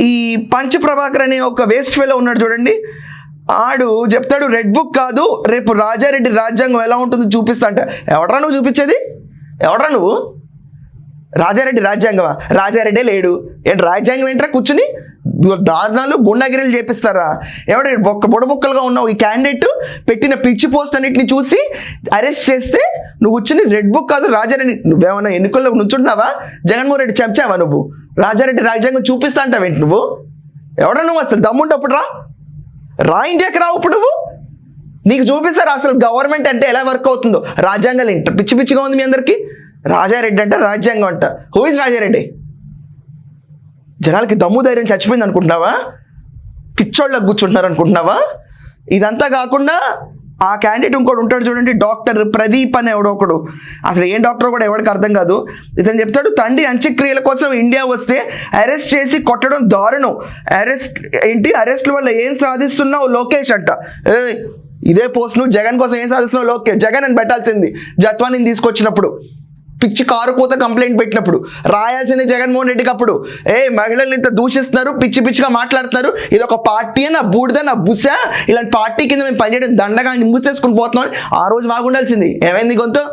ఈ పంచ ప్రభాకర్ అనే ఒక వేస్ట్ ఫెలో ఉన్నాడు చూడండి, ఆడు చెప్తాడు రెడ్ బుక్ కాదు, రేపు రాజారెడ్డి రాజ్యాంగం ఎలా ఉంటుందో చూపిస్తా అంట. ఎవడరా నువ్వు చూపించేది? ఎవడరా నువ్వు? రాజారెడ్డి రాజ్యాంగమా? రాజారెడ్డే లేడు. ఏంటి రాజ్యాంగం ఏంట్రా? కూర్చుని దారుణాలు గుండాగిరీలు చేపిస్తారా? ఎవడ బుడబుక్కలుగా ఉన్నావు. ఈ క్యాండిడేట్ పెట్టిన పిచ్చి పోస్ట్ అన్నిటిని చూసి అరెస్ట్ చేస్తే నువ్వు కూర్చుని రెడ్ బుక్ కాదు రాజారెడ్డి. నువ్వేమన్నా ఎన్నికల్లో నుంచుంటున్నావా? జగన్మోహన్ రెడ్డి చంచావా నువ్వు? రాజారెడ్డి రాజ్యాంగం చూపిస్తా అంటావేంటి నువ్వు? ఎవడ నువ్వు? అసలు దమ్ముంటప్పుడు రా ఇండియాకి రావు. ఇప్పుడు నువ్వు నీకు చూపిస్తారు అసలు గవర్నమెంట్ అంటే ఎలా వర్క్ అవుతుందో. రాజ్యాంగాలు ఏంట పిచ్చి పిచ్చిగా ఉంది మీ అందరికీ. రాజారెడ్డి అంట, రాజ్యాంగం అంట. Who is Rajareddy? జనాలకి దమ్ము ధైర్యం చచ్చిపోయింది అనుకుంటున్నావా? పిచ్చోళ్ళకి కూర్చుంటున్నారు అనుకుంటున్నావా? ఇదంతా కాకుండా ఆ క్యాండిడేట్ ఇంకోటి ఉంటాడు చూడండి, డాక్టర్ ప్రదీప్ అనే ఒకడు. అసలు ఏం డాక్టర్ కూడా ఎవరికి అర్థం కాదు. ఇతను చెప్తాడు తండ్రి అంత్యక్రియల కోసం ఇండియా వస్తే అరెస్ట్ చేసి కొట్టడం దారుణం. అరెస్ట్ల వల్ల ఏం సాధిస్తున్నావు లోకేష్ అంట. ఇదే పోస్ట్ నువ్వు జగన్ కోసం ఏం సాధిస్తున్నావు లోకేష్? జగన్ అని పెట్టాల్సింది జత్వానిని తీసుకొచ్చినప్పుడు, పిచ్చి కారు కోత కంప్లైంట్ పెట్టినప్పుడు రాయాల్సింది జగన్మోహన్ రెడ్డికి. అప్పుడు మహిళల్ని ఇంత దూషిస్తున్నారు, పిచ్చి పిచ్చిగా మాట్లాడుతున్నారు, ఇది ఒక పార్టీ నా బూడిద నా బుస, ఇలాంటి పార్టీ కింద మేము పనిచేయడం దండగా మూసేసుకుని పోతున్నాం. ఆ రోజు బాగుండాల్సింది. ఏమైంది గొంతు?